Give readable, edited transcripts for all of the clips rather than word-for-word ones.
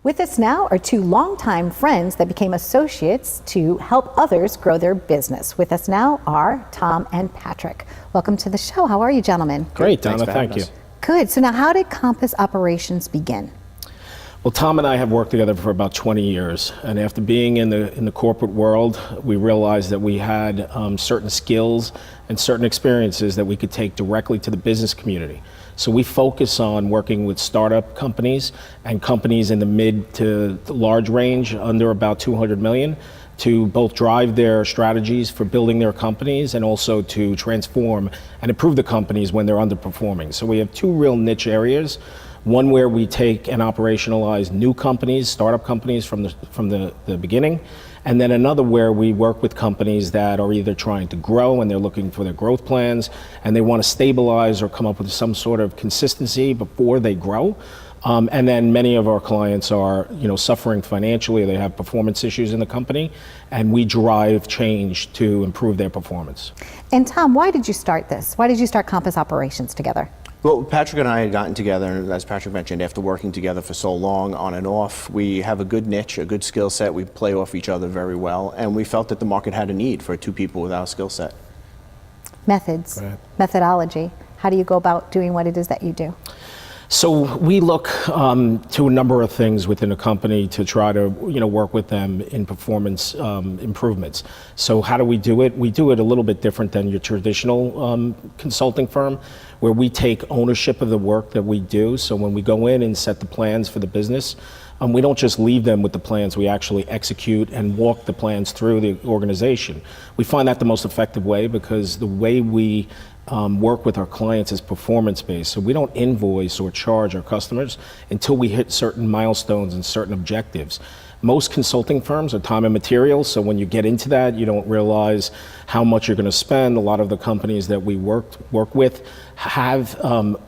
With us now are two longtime friends that became associates to help others grow their business. With us now are Tom and Patrick. Welcome to the show. How are you, gentlemen? Great, Donna. Thank you. Good. So now, how did Compass Operations begin? Well, Tom and I have worked together for about 20 years, and after being in the corporate world, we realized that we had certain skills and certain experiences that we could take directly to the business community. So we focus on working with startup companies and companies in the mid to large range, under about 200 million, to both drive their strategies for building their companies and also to transform and improve the companies when they're underperforming. So we have two real niche areas. One where we take and operationalize new companies, startup companies from the beginning, and then another where we work with companies that are either trying to grow and they're looking for their growth plans and they want to stabilize or come up with some sort of consistency before they grow. And then many of our clients are, suffering financially. They have performance issues in the company, and we drive change to improve their performance. And Tom, why did you start this? Why did you start Compass Operations together? Well, Patrick and I had gotten together, and as Patrick mentioned, after working together for so long, on and off, we have a good niche, a good skill set. We play off each other very well, and we felt that the market had a need for two people with our skill set. Methods, Right. Methodology. How do you go about doing what it is that you do? So we look to a number of things within a company to try to work with them in performance improvements. So how do we do it? We do it a little bit different than your traditional consulting firm, where we take ownership of the work that we do. So when we go in and set the plans for the business, we don't just leave them with the plans, we actually execute and walk the plans through the organization. We find that the most effective way because the way we work with our clients is performance-based. So we don't invoice or charge our customers until we hit certain milestones and certain objectives. Most consulting firms are time and materials, so when you get into that, you don't realize how much you're going to spend. A lot of the companies that we work with have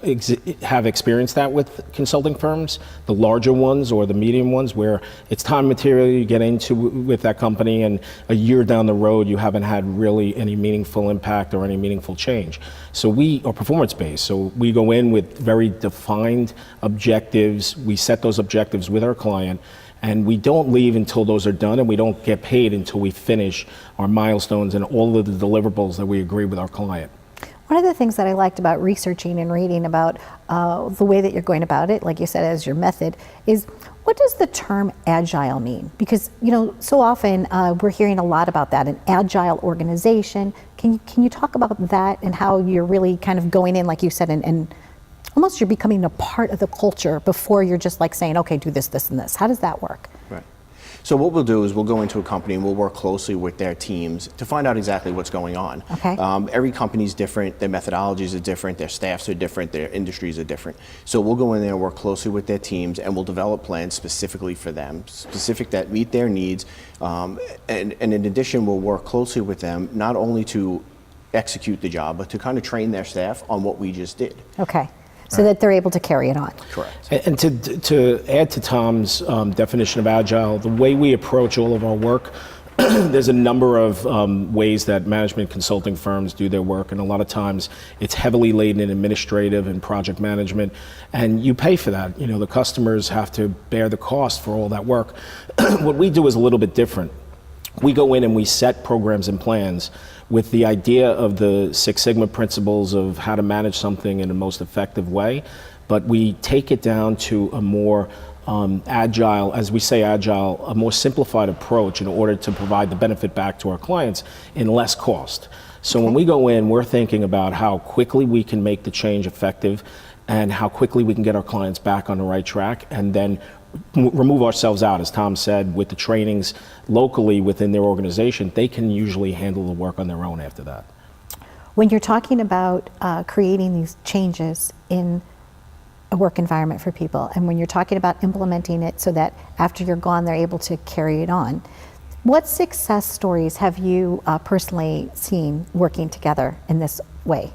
experienced that with consulting firms, the larger ones or the medium ones, where it's time and material you get into with that company, and a year down the road you haven't had really any meaningful impact or any meaningful change. So we are performance-based, so we go in with very defined objectives. We set those objectives with our client, and we don't leave until those are done, and we don't get paid until we finish our milestones and all of the deliverables that we agree with our client. One of the things that I liked about researching and reading about the way that you're going about it, like you said, as your method, is what does the term Agile mean? Because, so often we're hearing a lot about that, an Agile organization. Can you talk about that and how you're really kind of going in, like you said, and almost you're becoming a part of the culture before you're just like saying, okay, do this, this, and this. How does that work? Right. So what we'll do is we'll go into a company and we'll work closely with their teams to find out exactly what's going on. Okay. Every company's different, their methodologies are different, their staffs are different, their industries are different. So we'll go in there and work closely with their teams, and we'll develop plans specifically for them, specific that meet their needs. And in addition, we'll work closely with them, not only to execute the job, but to kind of train their staff on what we just did. Okay. So that they're able to carry it on. Correct. And to add to Tom's definition of Agile, the way we approach all of our work, there's a number of ways that management consulting firms do their work, and a lot of times it's heavily laden in administrative and project management, and you pay for that. The customers have to bear the cost for all that work. What we do is a little bit different. We go in and we set programs and plans with the idea of the Six Sigma principles of how to manage something in the most effective way, but we take it down to a more agile, as we say agile, a more simplified approach in order to provide the benefit back to our clients in less cost. So when we go in, we're thinking about how quickly we can make the change effective and how quickly we can get our clients back on the right track, and then remove ourselves out. As Tom said, with the trainings locally within their organization, they can usually handle the work on their own after that. When you're talking about creating these changes in a work environment for people, and when you're talking about implementing it so that after you're gone, they're able to carry it on, what success stories have you personally seen working together in this way?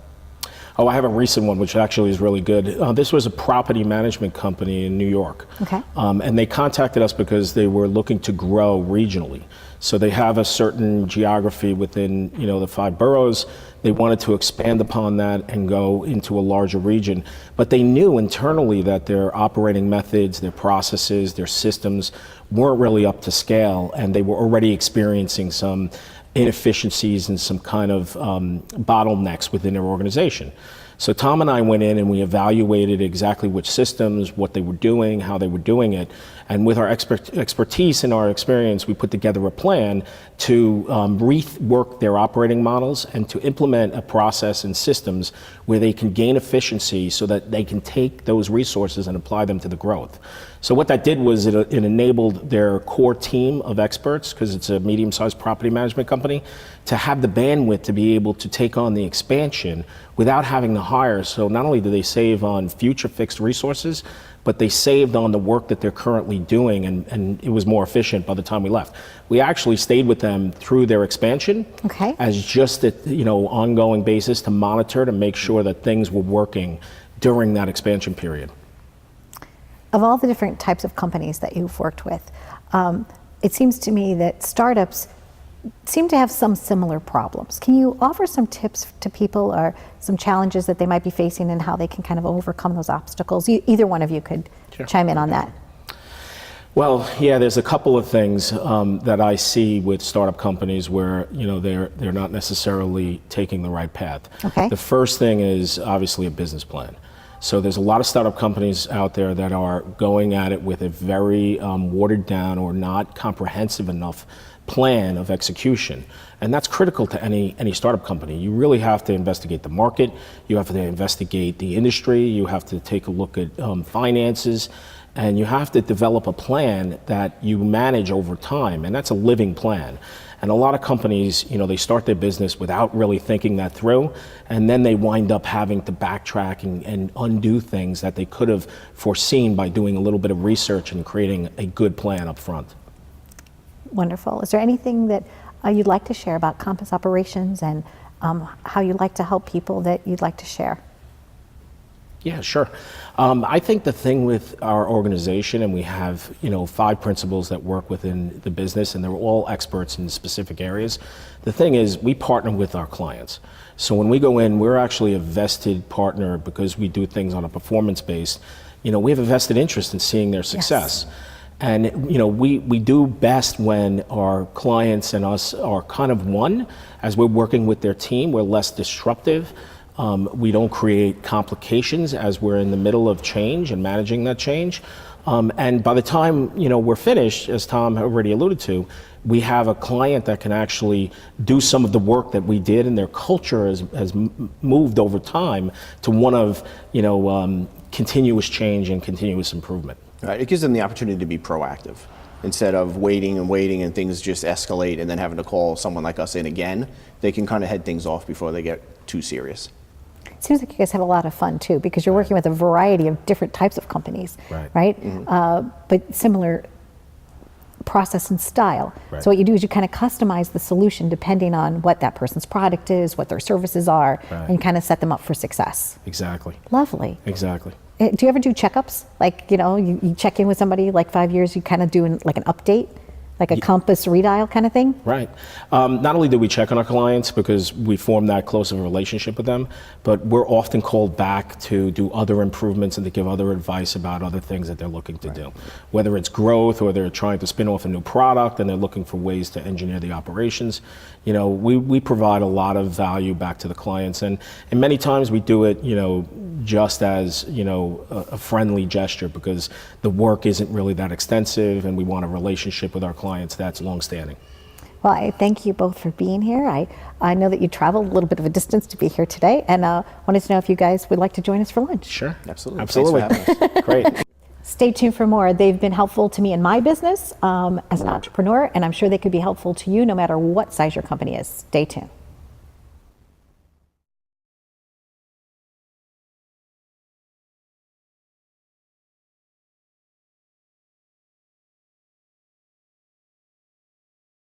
Oh, I have a recent one, which actually is really good. This was a property management company in New York. Okay. And they contacted us because they were looking to grow regionally. So they have a certain geography within, the 5 boroughs. They wanted to expand upon that and go into a larger region. But they knew internally that their operating methods, their processes, their systems weren't really up to scale, and they were already experiencing some inefficiencies and some kind of bottlenecks within their organization. So Tom and I went in and we evaluated exactly which systems, what they were doing, how they were doing it. And with our expertise and our experience, we put together a plan to rework their operating models and to implement a process and systems where they can gain efficiency so that they can take those resources and apply them to the growth. So what that did was it enabled their core team of experts, because it's a medium-sized property management company, to have the bandwidth to be able to take on the expansion without having to hire. So not only do they save on future fixed resources, but they saved on the work that they're currently doing, and it was more efficient by the time we left. We actually stayed with them through their expansion, Okay. as just a ongoing basis to monitor to make sure that things were working during that expansion period. Of all the different types of companies that you've worked with, it seems to me that startups seem to have some similar problems. Can you offer some tips to people or some challenges that they might be facing and how they can kind of overcome those obstacles? Either one of you could chime in on that. Well, yeah, there's a couple of things that I see with startup companies where they're not necessarily taking the right path. Okay. The first thing is obviously a business plan. So there's a lot of startup companies out there that are going at it with a very watered down or not comprehensive enough plan of execution. And that's critical to any startup company. You really have to investigate the market, you have to investigate the industry, you have to take a look at finances, and you have to develop a plan that you manage over time, and that's a living plan. And a lot of companies, they start their business without really thinking that through, and then they wind up having to backtrack and undo things that they could have foreseen by doing a little bit of research and creating a good plan up front. Wonderful. Is there anything that you'd like to share about Compass Operations and how you'd like to help people that you'd like to share? Yeah, sure. I think the thing with our organization, and we have 5 principals that work within the business, and they're all experts in specific areas. The thing is, we partner with our clients. So when we go in, we're actually a vested partner because we do things on a performance base. We have a vested interest in seeing their success. Yes. And we do best when our clients and us are kind of one. As we're working with their team, we're less disruptive. We don't create complications as we're in the middle of change and managing that change. And by the time we're finished, as Tom already alluded to, we have a client that can actually do some of the work that we did, and their culture has moved over time to one of continuous change and continuous improvement. Right. It gives them the opportunity to be proactive instead of waiting and things just escalate and then having to call someone like us in again. They can kind of head things off before they get too serious. It seems like you guys have a lot of fun too, because you're working with a variety of different types of companies, right? Mm-hmm. But similar process and style. Right. So what you do is you kind of customize the solution depending on what that person's product is, what their services are, and you kind of set them up for success. Exactly. Lovely. Exactly. Do you ever do checkups? Like, you check in with somebody like 5 years, you kind of do like an update? Like a Compass redial kind of thing? Right. Not only do we check on our clients because we form that close of a relationship with them, but we're often called back to do other improvements and to give other advice about other things that they're looking to do. Whether it's growth or they're trying to spin off a new product and they're looking for ways to engineer the operations. We provide a lot of value back to the clients, and many times we do it, just as, a friendly gesture because the work isn't really that extensive and we want a relationship with our clients that's long-standing. Well, I thank you both for being here. I know that you traveled a little bit of a distance to be here today, and wanted to know if you guys would like to join us for lunch. Sure. Absolutely. Absolutely. Thanks for having us. Great. Stay tuned for more. They've been helpful to me in my business as an entrepreneur, and I'm sure they could be helpful to you no matter what size your company is. Stay tuned.